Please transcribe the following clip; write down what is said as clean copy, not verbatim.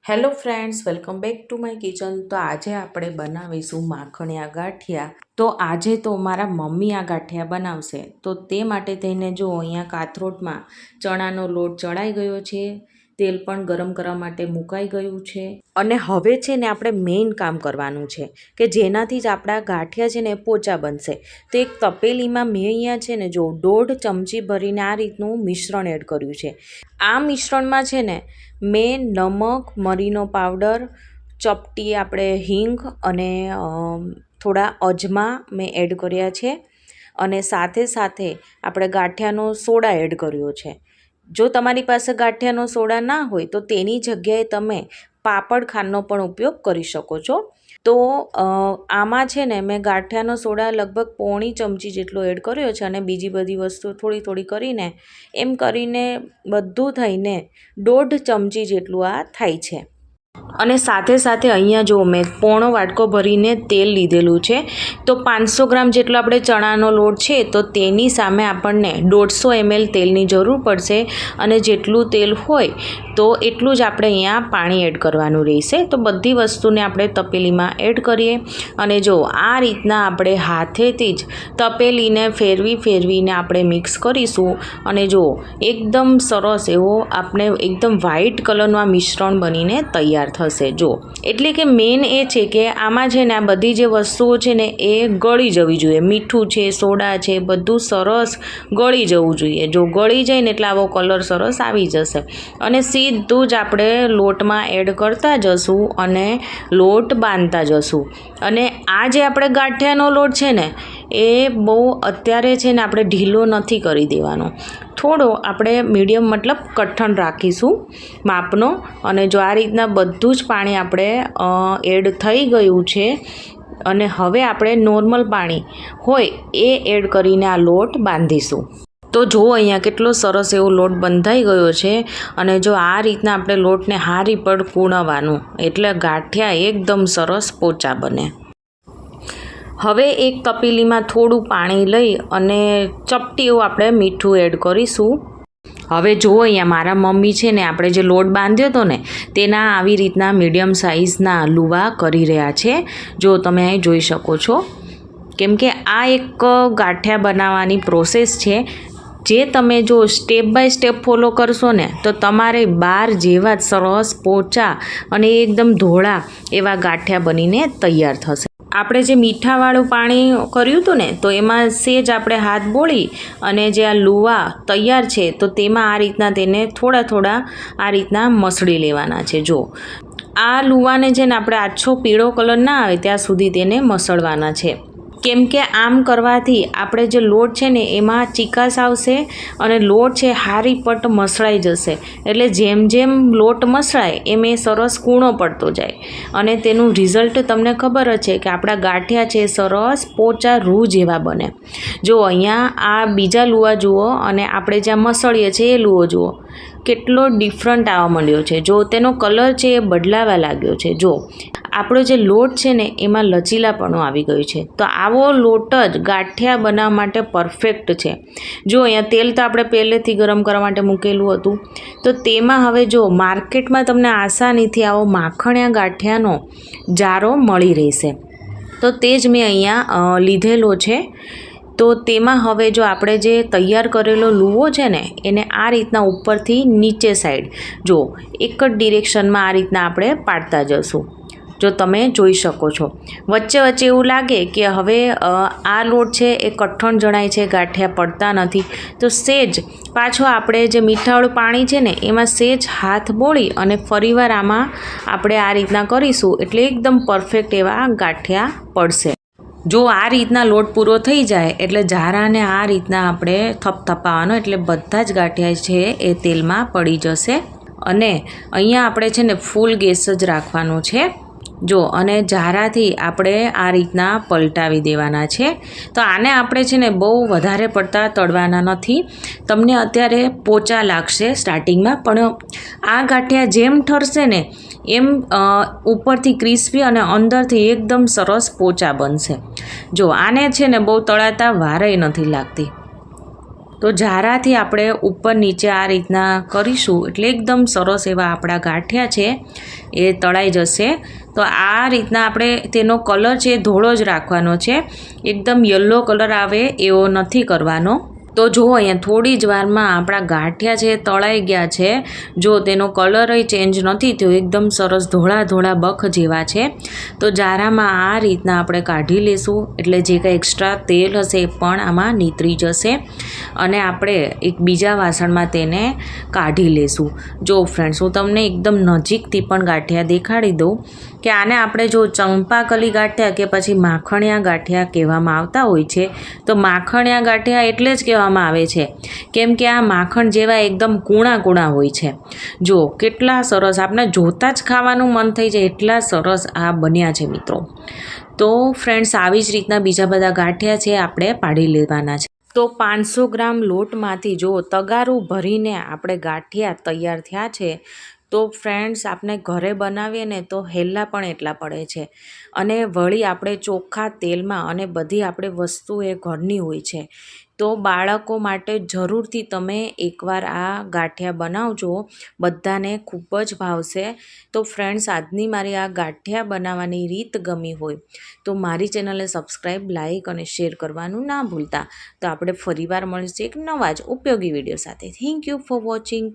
Hello friends, welcome back to my kitchen. તો આજે આપણે બનાવીશું માખણિયા ગાંઠિયા. તો આજે તો મારા મમ્મી આ ગાંઠિયા બનાવશે. તો તે માટે થઈને જો અહીંયા કાથરોટમાં ચણાનો લોટ ચડાઈ ગયો છે, તેલ પણ ગરમ કરવા માટે મુકાઈ ગયું છે. અને હવે છે ને આપણે મેઇન કામ કરવાનું છે કે જેનાથી જ આપણા ગાંઠિયા છે ને પોચા બનશે. તો એક તપેલીમાં મેં અહીંયા છે ને જો 1.5 ચમચી ભરીને આ રીતનું મિશ્રણ એડ કર્યું છે. આ મિશ્રણમાં છે ને મેં નમક, મરીનો પાવડર, ચપટી આપણે હિંગ અને થોડા અજમા મેં એડ કર્યા છે. અને સાથે સાથે આપણે ગાંઠિયાનો સોડા એડ કર્યો છે. જો તમારી પાસે ગાંઠિયાનો સોડા ના હોય તો તેની જગ્યાએ તમે પાપડ ખાંડનો પણ ઉપયોગ કરી શકો છો. તો આમાં છે ને મેં ગાંઠિયાનો સોડા લગભગ 1/4 ચમચી જેટલો એડ કર્યો છે અને બીજી બધી વસ્તુ થોડી થોડી કરીને એમ કરીને બધું થઈને 1.5 ચમચી જેટલું આ થાય છે. અને સાથે સાથે અહીંયા જો મેં પોણો વાટકો ભરીને તેલ લીધેલું છે. તો 500 ગ્રામ જેટલો આપણે ચણાનો લોટ છે તો તેની સામે આપણને 150 ml તેલની જરૂર પડશે. અને જેટલું તેલ હોય તો એટલું જ આપણે અહીંયા પાણી એડ કરવાનું રહેશે. તો બધી વસ્તુને આપણે તપેલીમાં એડ કરીએ અને જો આ રીતના આપણે હાથેથી જ તપેલીને ફેરવીને આપણે મિક્સ કરીશું. અને જો એકદમ સરસ એવો આપણે એકદમ વ્હાઈટ કલરનું આ મિશ્રણ બનીને તૈયાર થશે. જો એટલે કે મેન એ છે કે આમાં છે ને આ બધી જે વસ્તુઓ છે ને એ ગળી જવી જોઈએ. મીઠું છે, સોડા છે, બધું સરસ ગળી જવું જોઈએ. જો ગળી જાય ને એટલે આવો કલર સરસ આવી જશે. અને સીધું જ આપણે લોટમાં એડ કરતા જશું અને લોટ બાંધતા જશું. અને આ જે આપણે ગાંઠિયાનો લોટ છે ને એ બહુ અત્યારે છે ને આપણે ઢીલો નથી કરી દેવાનો. થોડો આપણે મીડિયમ મતલબ કઠણ રાખીશું માપનો. અને જો આ રીતના બધું જ પાણી આપણે એડ થઈ ગયું છે અને હવે આપણે નોર્મલ પાણી હોય એ એડ કરીને આ લોટ બાંધીશું. તો જો અહીંયા કેટલો સરસ એવો લોટ બંધાઈ ગયો છે. અને જો આ રીતના આપણે લોટને હારી પડ કૂણવાનું એટલે ગાંઠિયા એકદમ સરસ પોચા બને. હવે એક તપેલીમાં થોડું પાણી લઈ અને ચપટી એવું આપણે મીઠું એડ કરીશું. હવે જુઓ અહીંયા મારા મમ્મી છે ને આપણે જે લોટ બાંધ્યો હતો ને તેના આવી રીતના મીડિયમ સાઇઝના લુવા કરી રહ્યા છે. જો તમે અહીં જોઈ શકો છો. કેમ કે આ એક ગાંઠિયા બનાવવાની પ્રોસેસ છે જે તમે જો સ્ટેપ બાય સ્ટેપ ફોલો કરશો ને તો તમારે 12 જેવા જ સરસ પોચા અને એકદમ ધોળા એવા ગાંઠિયા બનીને તૈયાર થશે. આપણે જે મીઠાવાળું પાણી કર્યું હતું ને તો એમાં સેજ આપણે હાથ બોળી અને જે આ લુવા તૈયાર છે તો તેમાં આ રીતના તેને થોડા આ રીતના મસળી લેવાના છે. જો આ લુવાને છે ને આપણે આછો પીળો કલર ના આવે ત્યાં સુધી તેને મસળવાના છે. કેમ કે આમ કરવાથી આપણે જે લોટ છે ને એમાં ચીકાશ આવશે અને લોટ છે હારી પટ મસળાઈ જશે. એટલે જેમ જેમ લોટ મસળાય એમ એ સરસ કૂણો પડતો જાય અને તેનું રિઝલ્ટ તમને ખબર જ છે કે આપણા ગાંઠિયા છે સરસ પોચા રૂ જેવા બને. જો અહીંયા આ બીજા લુવા જુઓ અને આપણે જ્યાં મસળીએ છીએ એ લુઓ જુઓ કેટલો ડિફરન્ટ આવવા માંડ્યો છે. જો તેનો કલર છે એ બદલાવા લાગ્યો છે. જો આપણો જે લોટ છે ને એમાં લચીલાપણું આવી ગયું છે. તો આવો લોટ જ ગાંઠિયા બનાવવા માટે પરફેક્ટ છે. જો અહીંયા તેલ તો આપણે પહેલેથી ગરમ કરવા માટે મૂકેલું હતું. તો તેમાં હવે જો માર્કેટમાં તમને આસાનીથી આવો માખણિયા ગાંઠિયાનો જારો મળી રહેશે. તો તે જ મેં અહીંયા લીધેલો છે. તો તેમાં હવે જો આપણે જે તૈયાર કરેલો લુવો છે ને એને આ રીતના ઉપરથી નીચે સાઈડ જો એક જ ડિરેક્શનમાં આ રીતના આપણે પાડતા જશું. જો તમે જોઈ શકો છો વચ્ચે વચ્ચે એવું લાગે કે હવે આ લોટ છે એ કઠણ જણાય છે, ગાંઠિયા પડતા નથી. તો સેજ પાછો આપણે જે મીઠાવાળું પાણી છે ને એમાં સેજ હાથ બોળી અને ફરીવાર આમાં આપણે આ રીતના કરીશું એટલે એકદમ પરફેક્ટ એવા ગાંઠિયા પડશે. જો આ રીતના લોટ પૂરો થઈ જાય એટલે જારાને આ રીતના આપણે થપથપાવવાનો એટલે બધા જ ગાંઠિયા છે એ તેલમાં પડી જશે. અને અહીંયા આપણે છે ને ફૂલ ગેસ જ રાખવાનો છે. જો અને જારાથી આપણે આ રીતના પલટાવી દેવાના છે. તો આને આપણે છે ને બહુ વધારે પડતા તળવાના નથી. તમને અત્યારે પોચા લાગશે સ્ટાર્ટિંગમાં, પણ આ ગાંઠિયા જેમ ઠરશે ને એમ ઉપરથી ક્રિસ્પી અને અંદરથી એકદમ સરસ પોચા બનશે. જો આને છે ને બહુ તળાતા વારેય નથી લાગતી. તો જારાથી આપણે ઉપર નીચે આ રીતના કરીશું એટલે એકદમ સરસ એવા આપણા ગાંઠિયા છે એ તળાઈ જશે. તો આ રીતના આપણે તેનો કલર છે ધોળો જ રાખવાનો છે, એકદમ યલો કલર આવે એવો નથી કરવાનો. તો જુઓ અહીંયા થોડી જ વારમાં આપણા ગાંઠિયા છે તળાઈ ગયા છે. જો તેનો કલર ચેન્જ નથી થયો, એકદમ સરસ ધોળા ધોળા બખ જેવા છે. તો જારામાં આ રીતના આપણે કાઢી લેશું એટલે જે કંઈ એક્સ્ટ્રા તેલ હશે એ પણ આમાં નીતરી જશે અને આપણે એક બીજા વાસણમાં તેને કાઢી લેશું. જો ફ્રેન્ડ્સ, હું તમને એકદમ નજીકથી પણ ગાંઠિયા દેખાડી દઉં કે આને આપણે જો ચંપાકલી ગાંઠિયા કે પછી માખણિયા ગાંઠિયા કહેવામાં આવતા હોય છે. તો માખણિયા ગાંઠિયા એટલે જ કહેવામાં આવે છે કેમ કે આ માખણ જેવા એકદમ કૂણા કૂણા હોય છે. જો કેટલા સરસ, આપણે જોતાં જ ખાવાનું મન થઈ જાય એટલા સરસ આ બન્યા છે મિત્રો. તો ફ્રેન્ડ્સ, આવી જ રીતના બીજા બધા ગાંઠિયા છે આપણે પાડી લેવાના છે. તો 500 ગ્રામ લોટમાંથી જો તગારું ભરીને આપણે ગાંઠિયા તૈયાર થયા છે. તો ફ્રેન્ડ્સ, આપણે ઘરે બનાવીએ ને તો હેલા પણ એટલા પડે છે અને વળી આપણે ચોખ્ખા તેલમાં, અને બધી આપણે વસ્તુ એ ઘરની હોય છે. તો બાળકો માટે જરૂરથી તમે એકવાર આ ગાંઠિયા બનાવજો, બધાને ખૂબ જ ભાવશે. તો ફ્રેન્ડ્સ, આજની મારી આ ગાંઠિયા બનાવવાની રીત ગમી હોય તો મારી ચેનલને સબસ્ક્રાઈબ, લાઈક અને શેર કરવાનું ના ભૂલતા. તો આપણે ફરીવાર મળીશું એક નવા જ ઉપયોગી વિડીયો સાથે. Thank you for watching.